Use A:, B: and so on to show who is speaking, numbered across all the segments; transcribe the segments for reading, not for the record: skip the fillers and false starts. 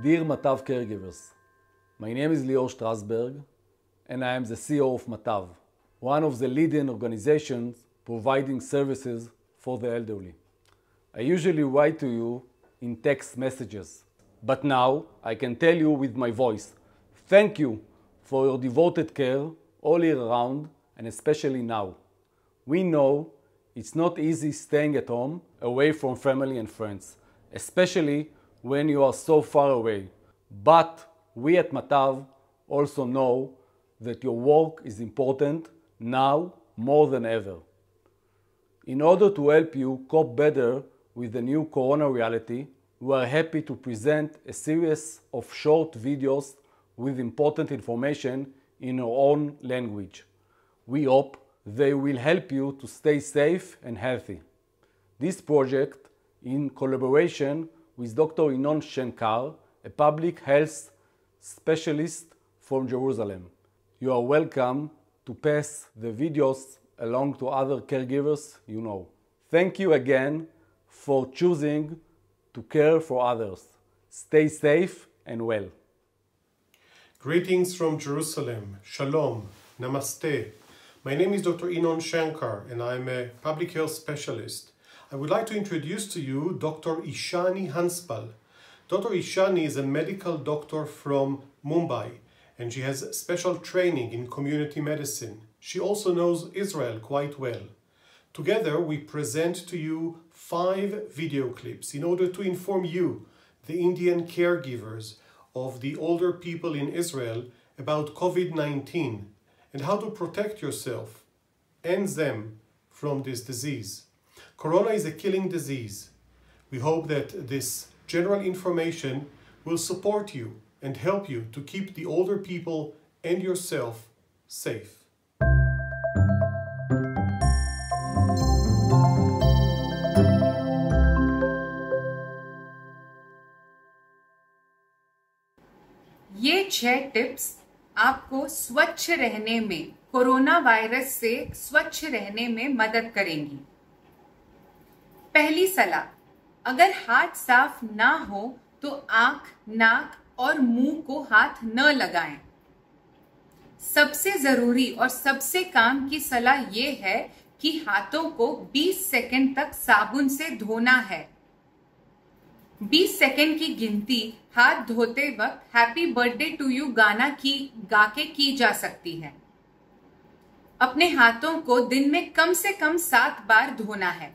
A: Dear Matav caregivers, my name is Lior Strasberg and I am the CEO of Matav, one of the leading organizations providing services for the elderly. I usually write to you in text messages, but now I can tell you with my voice, thank you for your devoted care all year round and especially now. We know it's not easy staying at home away from family and friends, especially when you are so far away. But we at Matav also know that your work is important now more than ever. In order to help you cope better with the new corona reality, we are happy to present a series of short videos with important information in our own language. We hope they will help you to stay safe and healthy. This project, in collaboration with Dr. Inon Shenkar, a public health specialist from Jerusalem. You are welcome to pass the videos along to other caregivers you know. Thank you again for choosing to care for others. Stay safe and well.
B: Greetings from Jerusalem. Shalom. Namaste. My name is Dr. Inon Shenkar and I'm a public health specialist. I would like to introduce to you Dr. Ishani Hanspal. Dr. Ishani is a medical doctor from Mumbai and she has special training in community medicine. She also knows Israel quite well. Together we present to you 5 video clips in order to inform you, the Indian caregivers of the older people in Israel, about COVID-19 and how to protect yourself and them from this disease. Corona is a killing disease. We hope that this general information will support you and help you to keep the older people and yourself safe.
C: ये 6 tips आपको स्वच्छ रहने में, corona virus से स्वच्छ रहने में मदद करेंगी। पहली सलाह, अगर हाथ साफ ना हो तो आंख, नाक और मुंह को हाथ न लगाएं। सबसे जरूरी और सबसे काम की सलाह ये है कि हाथों को 20 सेकंड तक साबुन से धोना है। 20 सेकंड की गिनती हाथ धोते वक्त हैप्पी बर्थडे टू यू गाना गा के की जा सकती है। अपने हाथों को दिन में कम से कम 7 बार धोना है।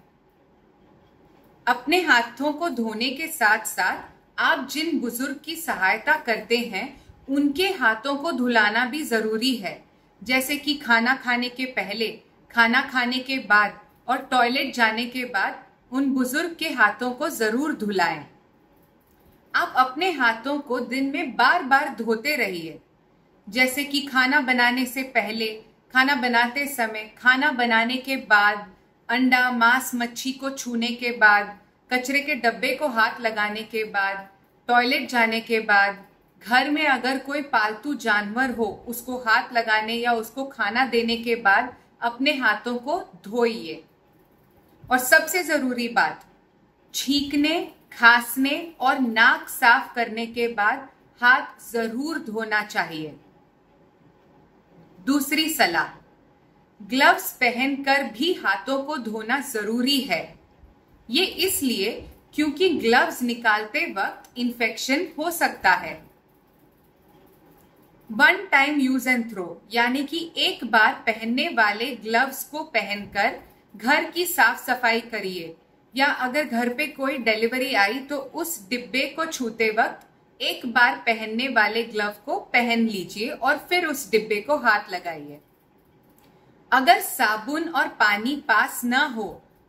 C: अपने हाथों को धोने के साथ साथ आप जिन बुजुर्ग की सहायता करते हैं उनके हाथों को धुलाना भी जरूरी है, जैसे कि खाना खाने के पहले, खाना खाने के बाद और टॉयलेट जाने के बाद उन बुजुर्ग के हाथों को जरूर धुलाएं। आप अपने हाथों को दिन में बार बार धोते रहिए, जैसे कि खाना बनाने से पहले, खाना बनाते समय, खाना बनाने के बाद, अंडा, मांस, मच्छी को छूने के बाद, कचरे के डब्बे को हाथ लगाने के बाद, टॉयलेट जाने के बाद, घर में अगर कोई पालतू जानवर हो उसको हाथ लगाने या उसको खाना देने के बाद अपने हाथों को धोइए। और सबसे जरूरी बात, छींकने, खांसने और नाक साफ करने के बाद हाथ जरूर धोना चाहिए। दूसरी सलाह, ग्लव्स पहनकर भी हाथों को धोना जरूरी है। ये इसलिए क्योंकि ग्लव्स निकालते वक्त इन्फेक्शन हो सकता है। 1 टाइम यूज एंड थ्रो, यानी कि एक बार पहनने वाले ग्लव्स को पहनकर घर की साफ सफाई करिए, या अगर घर पे कोई डिलीवरी आई तो उस डिब्बे को छूते वक्त एक बार पहनने वाले ग्लव को पहन लीजिए और फिर उस डिब्बे को हाथ लगाइए। अगर साबुन और पानी पास न हो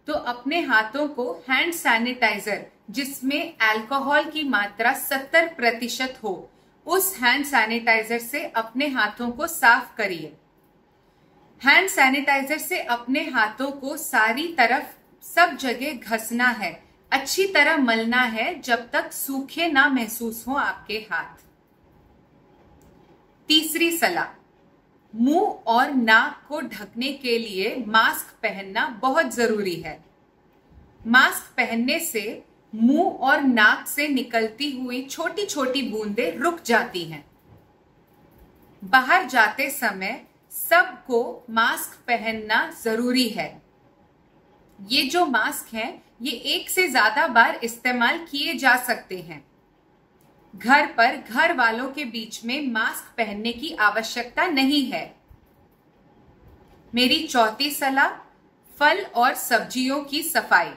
C: तो अपने हाथों को हैंड सैनिटाइजर, जिसमें अल्कोहल की मात्रा 70% हो, उस हैंड सैनिटाइजर से अपने हाथों को साफ करिए। हैंड सैनिटाइजर से अपने हाथों को सारी तरफ, सब जगह घसना है, अच्छी तरह मलना है जब तक सूखे ना महसूस हो आपके हाथ। तीसरी सलाह, मुंह और नाक को ढकने के लिए मास्क पहनना बहुत जरूरी है। मास्क पहनने से मुंह और नाक से निकलती हुई छोटी छोटी बूंदें रुक जाती हैं। बाहर जाते समय सबको मास्क पहनना जरूरी है। ये जो मास्क हैं, ये एक से ज्यादा बार इस्तेमाल किए जा सकते हैं। घर पर घर वालों के बीच में मास्क पहनने की आवश्यकता नहीं है। मेरी चौथी सलाह, फल और सब्जियों की सफाई।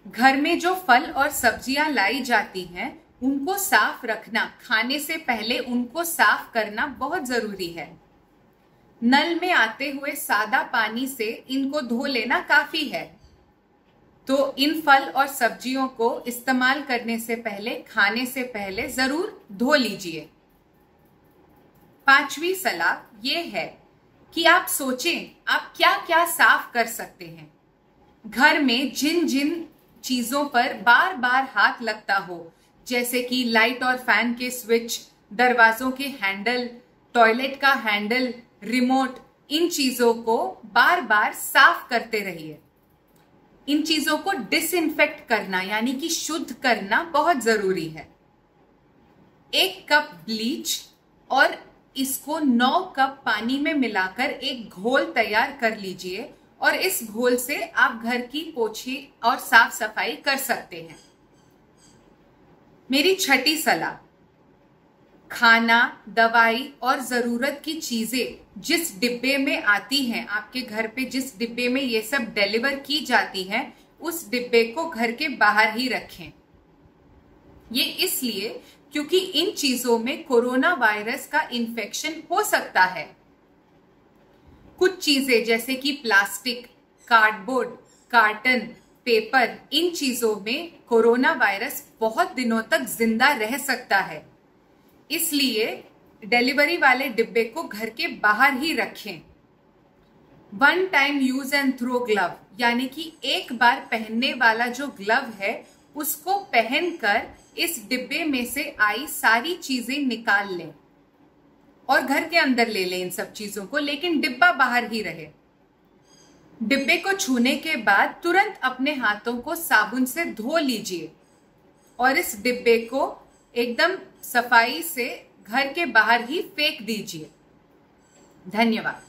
C: घर में जो फल और सब्जियां लाई जाती हैं, उनको साफ रखना, खाने से पहले उनको साफ करना बहुत जरूरी है। नल में आते हुए सादा पानी से इनको धो लेना काफी है। तो इन फल और सब्जियों को इस्तेमाल करने से पहले, खाने से पहले जरूर धो लीजिए। पांचवी सलाह ये है कि आप सोचें आप क्या क्या साफ कर सकते हैं। घर में जिन जिन चीजों पर बार बार हाथ लगता हो, जैसे कि लाइट और फैन के स्विच, दरवाजों के हैंडल, टॉयलेट का हैंडल, रिमोट, इन चीजों को बार बार साफ करते रहिए। इन चीजों को डिसइंफेक्ट करना यानी कि शुद्ध करना बहुत जरूरी है। 1 कप ब्लीच और इसको 9 कप पानी में मिलाकर एक घोल तैयार कर लीजिए और इस घोल से आप घर की पोछी और साफ सफाई कर सकते हैं। मेरी छठी सलाह, खाना, दवाई और जरूरत की चीजें जिस डिब्बे में आती हैं, आपके घर पे जिस डिब्बे में ये सब डिलीवर की जाती हैं, उस डिब्बे को घर के बाहर ही रखें। ये इसलिए क्योंकि इन चीजों में कोरोना वायरस का इन्फेक्शन हो सकता है। कुछ चीजें जैसे कि प्लास्टिक, कार्डबोर्ड, कार्टन, पेपर, इन चीजों में कोरोना वायरस बहुत दिनों तक जिंदा रह सकता है। इसलिए डिलीवरी वाले डिब्बे को घर के बाहर ही रखें। 1 time use and throw glove यानी कि एक बार पहनने वाला जो ग्लव है, उसको पहनकर इस डिब्बे में से आई सारी चीजें निकाल लें और घर के अंदर ले लें इन सब चीजों को, लेकिन डिब्बा बाहर ही रहे। डिब्बे को छूने के बाद तुरंत अपने हाथों को साबुन से धो लीजिए और इस डिब्बे को एकदम सफाई से घर के बाहर ही फेंक दीजिए। धन्यवाद।